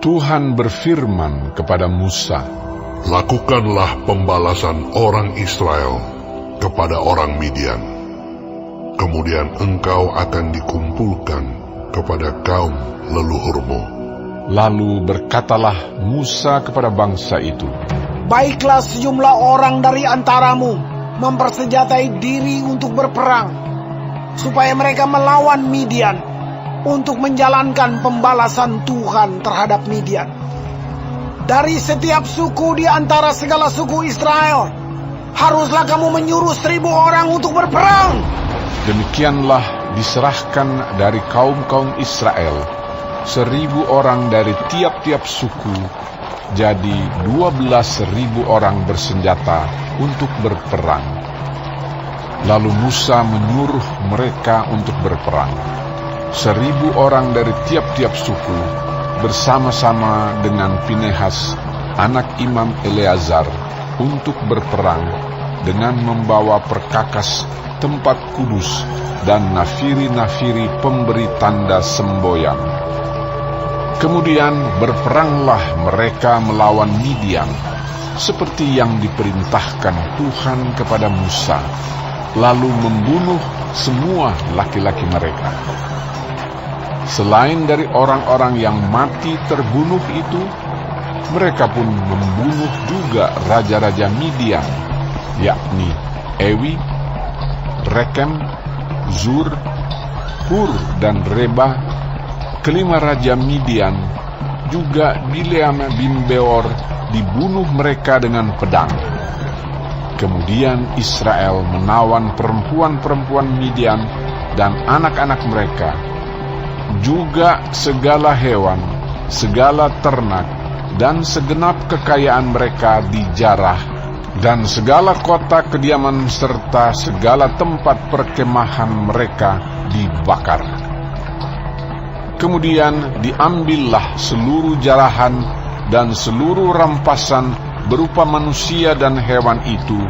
Tuhan berfirman kepada Musa, "Lakukanlah pembalasan orang Israel kepada orang Midian. Kemudian engkau akan dikumpulkan kepada kaum leluhurmu." Lalu berkatalah Musa kepada bangsa itu, "Baiklah sejumlah orang dari antaramu mempersenjatai diri untuk berperang, supaya mereka melawan Midian, untuk menjalankan pembalasan Tuhan terhadap Midian. Dari setiap suku di antara segala suku Israel, haruslah kamu menyuruh 1.000 orang untuk berperang." Demikianlah diserahkan dari kaum-kaum Israel 1.000 orang dari tiap-tiap suku, jadi 12.000 orang bersenjata untuk berperang. Lalu Musa menyuruh mereka untuk berperang. 1.000 orang dari tiap-tiap suku bersama-sama dengan Pinehas, anak Imam Eleazar, untuk berperang dengan membawa perkakas tempat kudus dan nafiri-nafiri pemberi tanda semboyan. Kemudian berperanglah mereka melawan Midian, seperti yang diperintahkan Tuhan kepada Musa, lalu membunuh semua laki-laki mereka. Selain dari orang-orang yang mati terbunuh itu, mereka pun membunuh juga raja-raja Midian, yakni Ewi, Rekem, Zur, Hur, dan Reba, kelima raja Midian. Juga Bileam bin Beor dibunuh mereka dengan pedang. Kemudian Israel menawan perempuan-perempuan Midian dan anak-anak mereka, juga segala hewan, segala ternak, dan segenap kekayaan mereka dijarah, dan segala kota kediaman serta segala tempat perkemahan mereka dibakar. Kemudian diambillah seluruh jarahan dan seluruh rampasan berupa manusia dan hewan itu,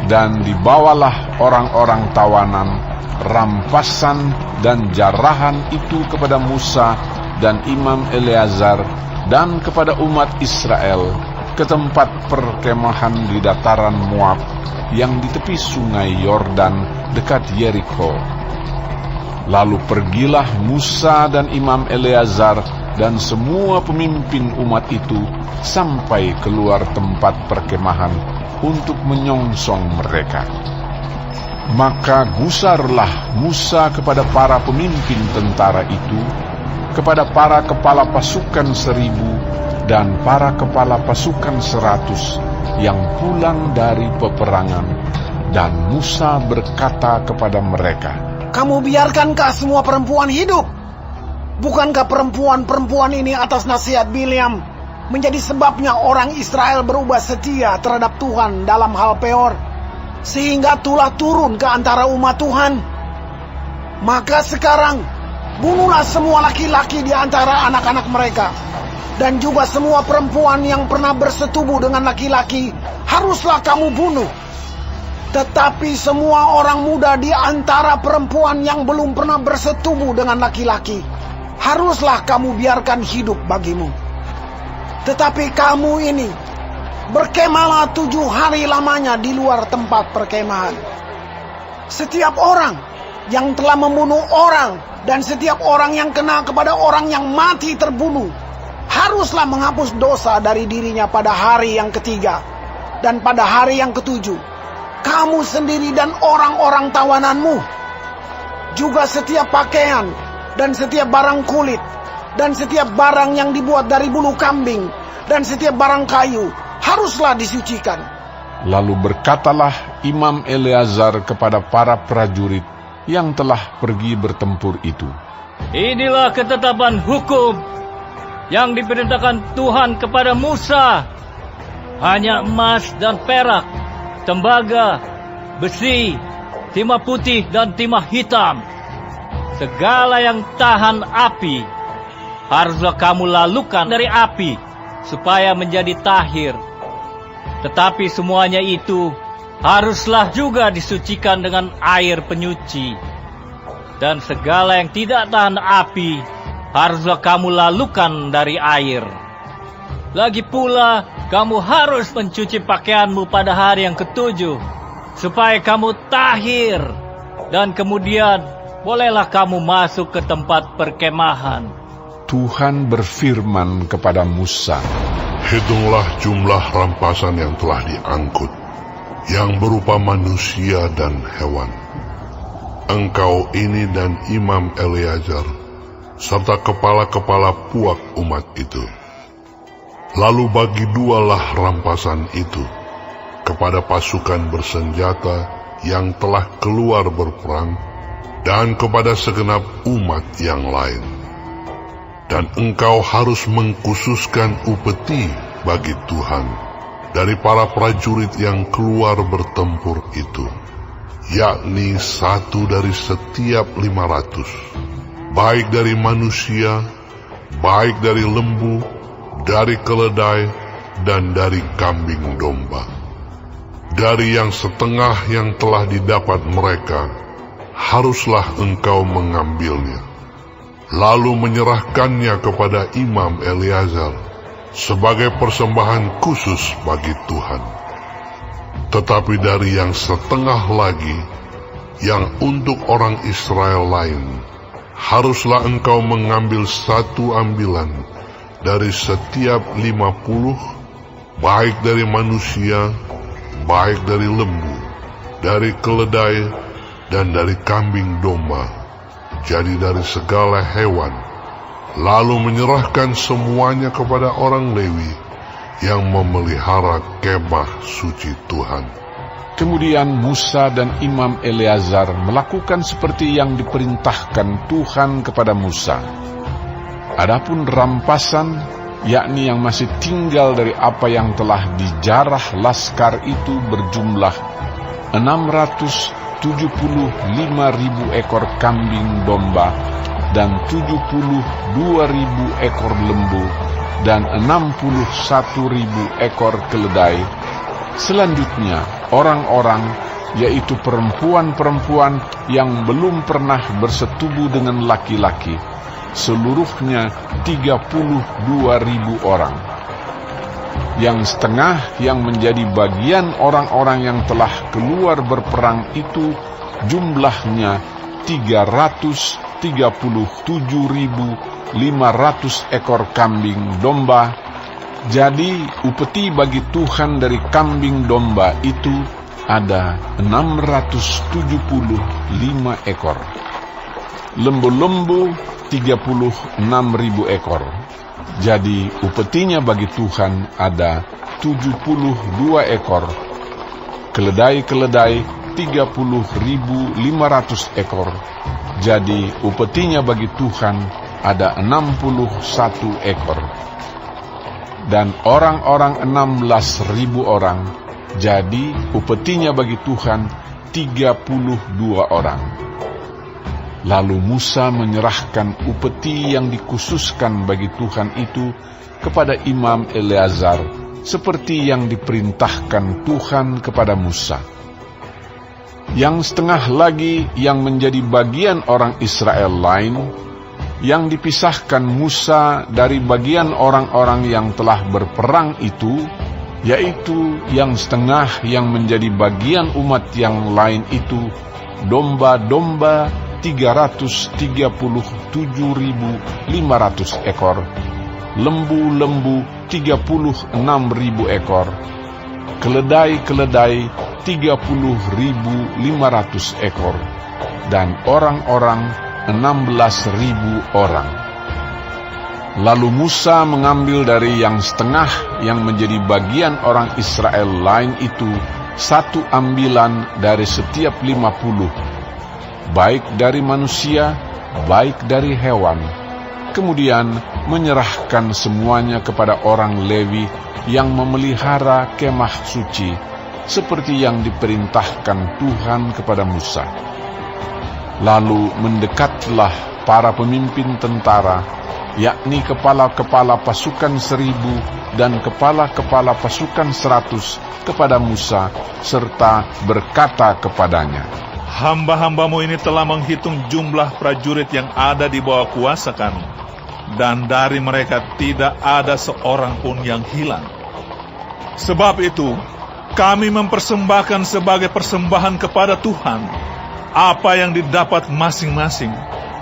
dan dibawalah orang-orang tawanan, rampasan dan jarahan itu kepada Musa dan Imam Eleazar dan kepada umat Israel ke tempat perkemahan di dataran Moab yang di tepi sungai Yordan dekat Yeriko. Lalu pergilah Musa dan Imam Eleazar dan semua pemimpin umat itu sampai keluar tempat perkemahan untuk menyongsong mereka. Maka gusarlah Musa kepada para pemimpin tentara itu, kepada para kepala pasukan 1.000 dan para kepala pasukan 100 yang pulang dari peperangan. Dan Musa berkata kepada mereka, "Kamu biarkankah semua perempuan hidup? Bukankah perempuan-perempuan ini atas nasihat Bileam menjadi sebabnya orang Israel berubah setia terhadap Tuhan dalam hal Peor, sehingga tulah turun ke antara umat Tuhan? Maka sekarang bunuhlah semua laki-laki di antara anak-anak mereka, dan juga semua perempuan yang pernah bersetubuh dengan laki-laki haruslah kamu bunuh. Tetapi semua orang muda di antara perempuan yang belum pernah bersetubuh dengan laki-laki haruslah kamu biarkan hidup bagimu. Tetapi kamu ini berkemahlah 7 hari lamanya di luar tempat perkemahan. Setiap orang yang telah membunuh orang dan setiap orang yang kena kepada orang yang mati terbunuh haruslah menghapus dosa dari dirinya pada hari yang ketiga. Dan pada hari yang ketujuh, kamu sendiri dan orang-orang tawananmu, juga setiap pakaian dan setiap barang kulit dan setiap barang yang dibuat dari bulu kambing dan setiap barang kayu haruslah disucikan." Lalu berkatalah Imam Eleazar kepada para prajurit yang telah pergi bertempur itu, "Inilah ketetapan hukum yang diperintahkan Tuhan kepada Musa. Hanya emas dan perak, tembaga, besi, timah putih dan timah hitam, segala yang tahan api, haruslah kamu lalukan dari api supaya menjadi tahir. Tetapi semuanya itu haruslah juga disucikan dengan air penyuci. Dan segala yang tidak tahan api haruslah kamu lalukan dari air. Lagi pula, kamu harus mencuci pakaianmu pada hari yang ke-7, supaya kamu tahir, dan kemudian bolehlah kamu masuk ke tempat perkemahan. Tuhan berfirman kepada Musa, Hitunglah jumlah rampasan yang telah diangkut, yang berupa manusia dan hewan. Engkau ini dan Imam Eleazar, serta kepala-kepala puak umat itu. Lalu bagi dualah rampasan itu kepada pasukan bersenjata yang telah keluar berperang, dan kepada segenap umat yang lain. Dan engkau harus mengkhususkan upeti bagi Tuhan dari para prajurit yang keluar bertempur itu, yakni 1 dari setiap 500, baik dari manusia, baik dari lembu, dari keledai, dan dari kambing domba. Dari yang setengah yang telah didapat mereka, haruslah engkau mengambilnya, lalu menyerahkannya kepada Imam Eleazar sebagai persembahan khusus bagi Tuhan. Tetapi dari yang setengah lagi, yang untuk orang Israel lain, haruslah engkau mengambil 1 ambilan dari setiap 50, baik dari manusia, baik dari lembu, dari keledai, dan dari kambing domba, jadi dari segala hewan, lalu menyerahkan semuanya kepada orang Lewi yang memelihara kemah suci Tuhan. Kemudian Musa dan Imam Eleazar melakukan seperti yang diperintahkan Tuhan kepada Musa. Adapun rampasan, yakni yang masih tinggal dari apa yang telah dijarah laskar itu, berjumlah 675.000 ekor kambing domba dan 72.000 ekor lembu dan 61.000 ekor keledai. Selanjutnya orang-orang, yaitu perempuan-perempuan yang belum pernah bersetubuh dengan laki-laki, seluruhnya 32.000 orang. Yang setengah yang menjadi bagian orang-orang yang telah keluar berperang itu jumlahnya 337.500 ekor kambing domba. Jadi upeti bagi Tuhan dari kambing domba itu ada 675 ekor. Lembu-lembu 36.000 ekor. Jadi upetinya bagi Tuhan ada 72 ekor. Keledai-keledai 30.500 ekor. Jadi upetinya bagi Tuhan ada 61 ekor. Dan orang-orang 16.000 orang. Jadi upetinya bagi Tuhan 32 orang. Lalu Musa menyerahkan upeti yang dikhususkan bagi Tuhan itu kepada Imam Eleazar, seperti yang diperintahkan Tuhan kepada Musa. Yang setengah lagi yang menjadi bagian orang Israel lain, yang dipisahkan Musa dari bagian orang-orang yang telah berperang itu, yaitu yang setengah yang menjadi bagian umat yang lain itu, domba-domba 337.500 ekor, lembu-lembu 36.000 ekor, keledai-keledai 30.500 ekor, dan orang-orang 16.000 orang. Lalu Musa mengambil dari yang setengah yang menjadi bagian orang Israel lain itu 1 ambilan dari setiap 50, baik dari manusia, baik dari hewan. Kemudian menyerahkan semuanya kepada orang Lewi yang memelihara kemah suci, seperti yang diperintahkan Tuhan kepada Musa. Lalu mendekatlah para pemimpin tentara, yakni kepala-kepala pasukan 1.000 dan kepala-kepala pasukan 100 kepada Musa, serta berkata kepadanya, Hamba-hambamu ini telah menghitung jumlah prajurit yang ada di bawah kuasa kami, dan dari mereka tidak ada seorang pun yang hilang. Sebab itu, kami mempersembahkan sebagai persembahan kepada Tuhan apa yang didapat masing-masing,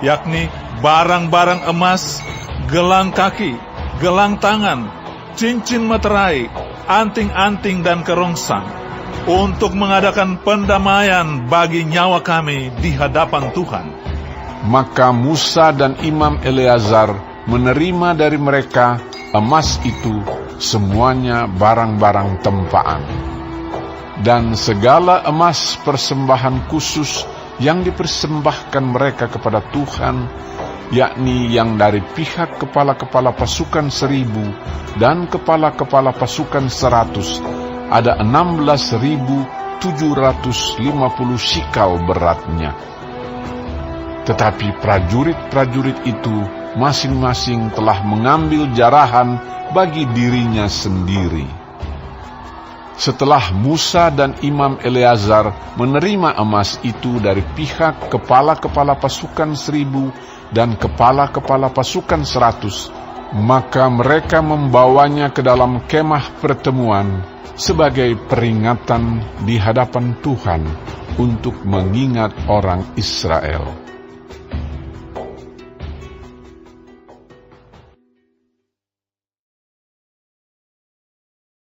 yakni barang-barang emas, gelang kaki, gelang tangan, cincin materai, anting-anting dan kerongsang, untuk mengadakan pendamaian bagi nyawa kami di hadapan Tuhan. Maka Musa dan Imam Eleazar menerima dari mereka emas itu semuanya barang-barang tempaan. Dan segala emas persembahan khusus yang dipersembahkan mereka kepada Tuhan, yakni yang dari pihak kepala-kepala pasukan 1.000 dan kepala-kepala pasukan 100, ada 16.750 sikal beratnya. Tetapi prajurit-prajurit itu masing-masing telah mengambil jarahan bagi dirinya sendiri. Setelah Musa dan Imam Eleazar menerima emas itu dari pihak kepala-kepala pasukan 1.000 dan kepala-kepala pasukan 100, maka mereka membawanya ke dalam kemah pertemuan sebagai peringatan di hadapan Tuhan untuk mengingat orang Israel.